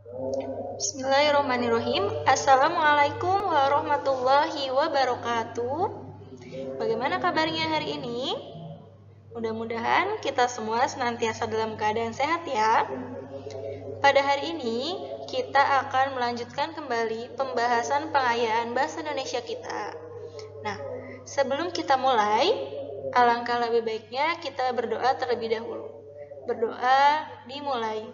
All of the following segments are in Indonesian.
Bismillahirrahmanirrahim. Assalamualaikum warahmatullahi wabarakatuh. Bagaimana kabarnya hari ini? Mudah-mudahan kita semua senantiasa dalam keadaan sehat ya. Pada hari ini, kita akan melanjutkan kembali pembahasan pengayaan bahasa Indonesia kita. Nah, sebelum kita mulai, alangkah lebih baiknya kita berdoa terlebih dahulu. Berdoa dimulai.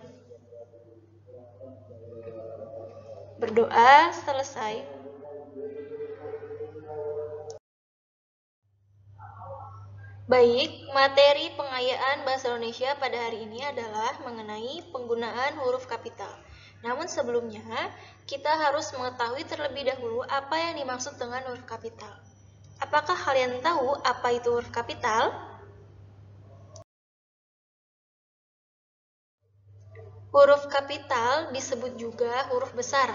Berdoa selesai. Baik, materi pengayaan bahasa Indonesia pada hari ini adalah mengenai penggunaan huruf kapital. Namun sebelumnya, kita harus mengetahui terlebih dahulu apa yang dimaksud dengan huruf kapital. Apakah kalian tahu apa itu huruf kapital? Huruf kapital disebut juga huruf besar.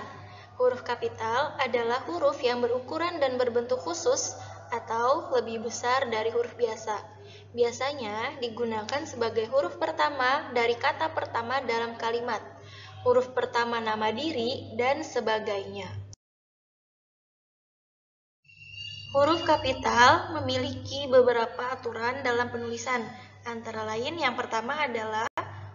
Huruf kapital adalah huruf yang berukuran dan berbentuk khusus atau lebih besar dari huruf biasa. Biasanya digunakan sebagai huruf pertama dari kata pertama dalam kalimat, huruf pertama nama diri, dan sebagainya. Huruf kapital memiliki beberapa aturan dalam penulisan. Antara lain yang pertama adalah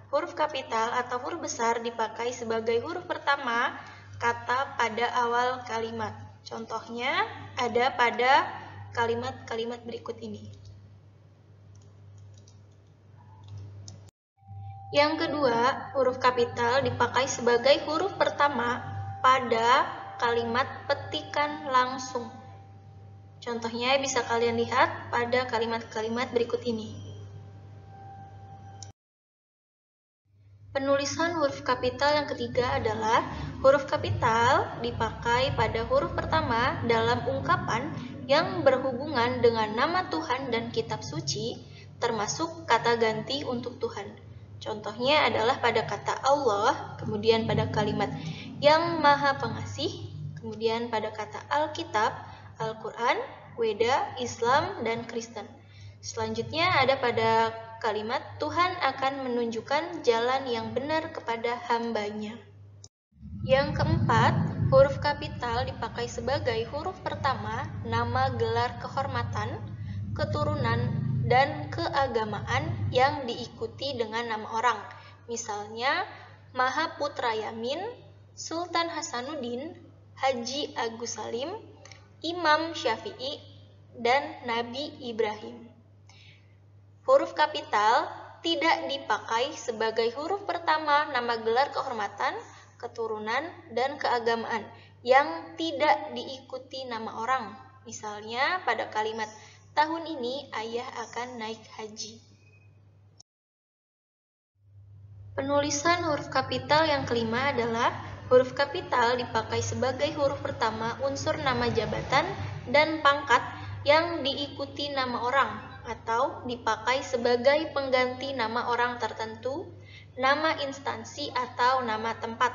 huruf kapital atau huruf besar dipakai sebagai huruf pertama kata pada awal kalimat. Contohnya ada pada kalimat-kalimat berikut ini. Yang kedua, huruf kapital dipakai sebagai huruf pertama pada kalimat petikan langsung. Contohnya bisa kalian lihat pada kalimat-kalimat berikut ini. Penulisan huruf kapital yang ketiga adalah huruf kapital dipakai pada huruf pertama dalam ungkapan yang berhubungan dengan nama Tuhan dan kitab suci, termasuk kata ganti untuk Tuhan. Contohnya adalah pada kata Allah, kemudian pada kalimat yang Maha Pengasih, kemudian pada kata Alkitab, Al-Quran, Weda, Islam, dan Kristen. Selanjutnya ada pada kalimat Tuhan akan menunjukkan jalan yang benar kepada hambanya. Yang keempat, huruf kapital dipakai sebagai huruf pertama nama gelar kehormatan, keturunan, dan keagamaan yang diikuti dengan nama orang. Misalnya, Mahaputra Yamin, Sultan Hasanuddin, Haji Agus Salim, Imam Syafi'i, dan Nabi Ibrahim. Huruf kapital tidak dipakai sebagai huruf pertama nama gelar kehormatan, keturunan, dan keagamaan yang tidak diikuti nama orang. Misalnya pada kalimat tahun ini ayah akan naik haji. Penulisan huruf kapital yang kelima adalah huruf kapital dipakai sebagai huruf pertama unsur nama jabatan dan pangkat yang diikuti nama orang atau dipakai sebagai pengganti nama orang tertentu, nama instansi atau nama tempat.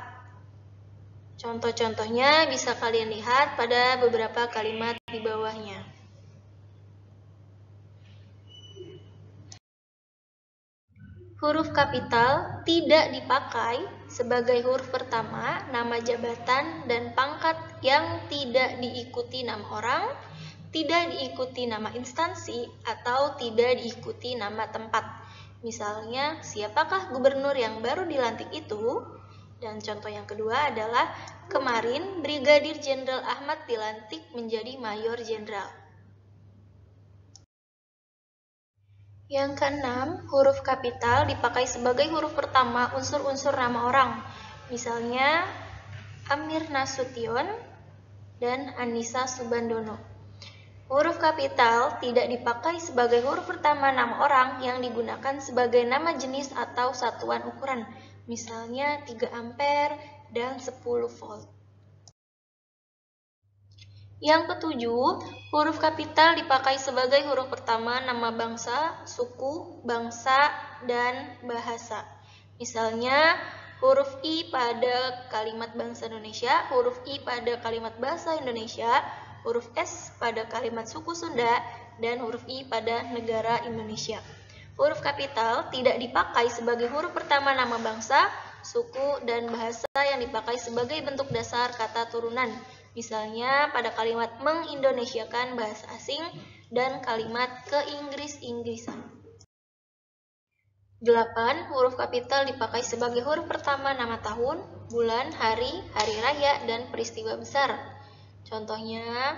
Contoh-contohnya bisa kalian lihat pada beberapa kalimat di bawahnya. Huruf kapital tidak dipakai sebagai huruf pertama nama jabatan dan pangkat yang tidak diikuti nama orang, tidak diikuti nama instansi, atau tidak diikuti nama tempat. Misalnya, siapakah gubernur yang baru dilantik itu? Dan contoh yang kedua adalah kemarin Brigadir Jenderal Ahmad dilantik menjadi Mayor Jenderal. Yang keenam, huruf kapital dipakai sebagai huruf pertama unsur-unsur nama orang. Misalnya, Amir Nasution dan Anissa Subandono. Huruf kapital tidak dipakai sebagai huruf pertama nama orang yang digunakan sebagai nama jenis atau satuan ukuran. Misalnya 3 ampere dan 10 volt. Yang ketujuh, huruf kapital dipakai sebagai huruf pertama nama bangsa, suku, bangsa, dan bahasa. Misalnya, huruf I pada kalimat bangsa Indonesia, huruf I pada kalimat bahasa Indonesia, huruf S pada kalimat suku Sunda, dan huruf I pada negara Indonesia. Huruf kapital tidak dipakai sebagai huruf pertama nama bangsa, suku, dan bahasa yang dipakai sebagai bentuk dasar kata turunan. Misalnya pada kalimat mengindonesiakan bahasa asing dan kalimat keinggris-inggrisan. 8. Huruf kapital dipakai sebagai huruf pertama nama tahun, bulan, hari raya, dan peristiwa besar. Contohnya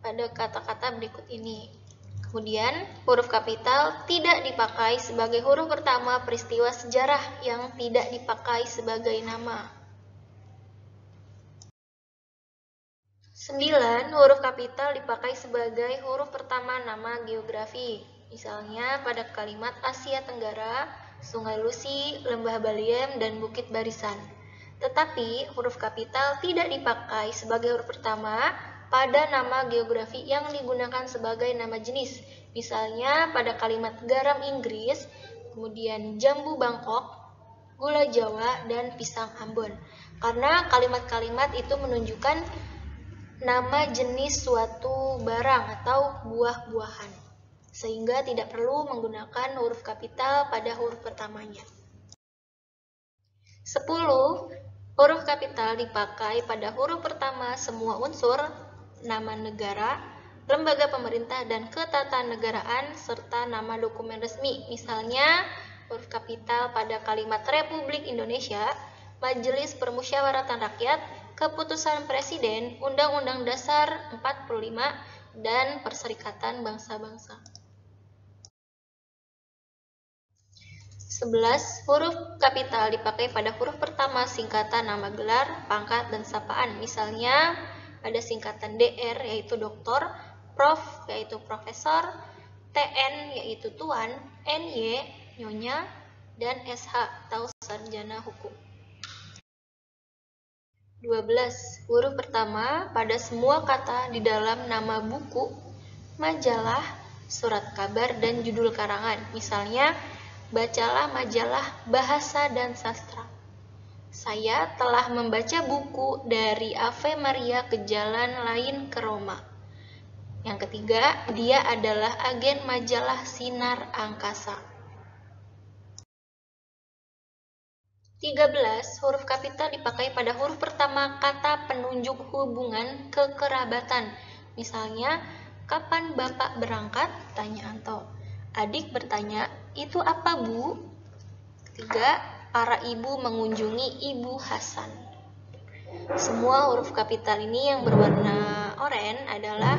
pada kata-kata berikut ini. Kemudian, huruf kapital tidak dipakai sebagai huruf pertama peristiwa sejarah yang tidak dipakai sebagai nama. 9. Huruf kapital dipakai sebagai huruf pertama nama geografi. Misalnya pada kalimat Asia Tenggara, Sungai Lusi, Lembah Baliem, dan Bukit Barisan. Tetapi huruf kapital tidak dipakai sebagai huruf pertama pada nama geografi yang digunakan sebagai nama jenis. Misalnya pada kalimat garam Inggris, kemudian jambu Bangkok, gula Jawa, dan pisang Ambon. Karena kalimat-kalimat itu menunjukkan nama jenis suatu barang atau buah-buahan, sehingga tidak perlu menggunakan huruf kapital pada huruf pertamanya. 10. Huruf kapital dipakai pada huruf pertama semua unsur, nama negara, lembaga pemerintah dan ketatanegaraan, serta nama dokumen resmi. Misalnya, huruf kapital pada kalimat Republik Indonesia, Majelis Permusyawaratan Rakyat, Keputusan Presiden, Undang-Undang Dasar 45, dan Perserikatan Bangsa-Bangsa. 11. Huruf kapital dipakai pada huruf pertama singkatan nama gelar, pangkat, dan sapaan. Misalnya, ada singkatan DR yaitu doktor, prof yaitu profesor, TN yaitu tuan, NY nyonya, dan SH atau sarjana hukum. 12. Huruf pertama pada semua kata di dalam nama buku, majalah, surat kabar, dan judul karangan. Misalnya, bacalah majalah Bahasa dan Sastra. Saya telah membaca buku dari Ave Maria ke Jalan Lain ke Roma. Yang ketiga, dia adalah agen majalah Sinar Angkasa. 13. Huruf kapital dipakai pada huruf pertama kata penunjuk hubungan kekerabatan. Misalnya, kapan Bapak berangkat? Tanya Anto. Adik bertanya, itu apa Bu? Ketiga, para ibu mengunjungi Ibu Hasan. Semua huruf kapital ini yang berwarna oranye adalah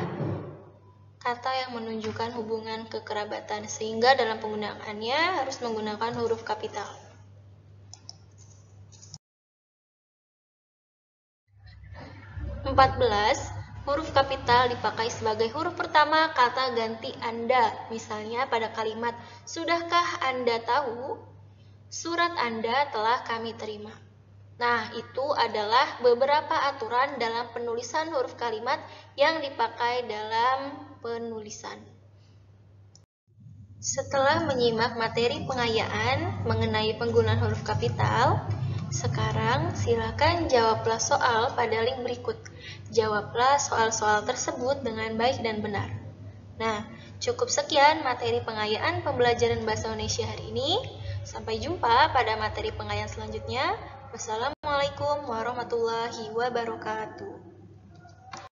kata yang menunjukkan hubungan kekerabatan, sehingga dalam penggunaannya harus menggunakan huruf kapital. 14. Huruf kapital dipakai sebagai huruf pertama kata ganti Anda. Misalnya pada kalimat, sudahkah Anda tahu? Surat Anda telah kami terima. Nah, itu adalah beberapa aturan dalam penulisan huruf kalimat yang dipakai dalam penulisan. Setelah menyimak materi pengayaan mengenai penggunaan huruf kapital, sekarang silakan jawablah soal pada link berikut. Jawablah soal-soal tersebut dengan baik dan benar. Nah, cukup sekian materi pengayaan pembelajaran bahasa Indonesia hari ini. Sampai jumpa pada materi pengayaan selanjutnya. Wassalamualaikum warahmatullahi wabarakatuh.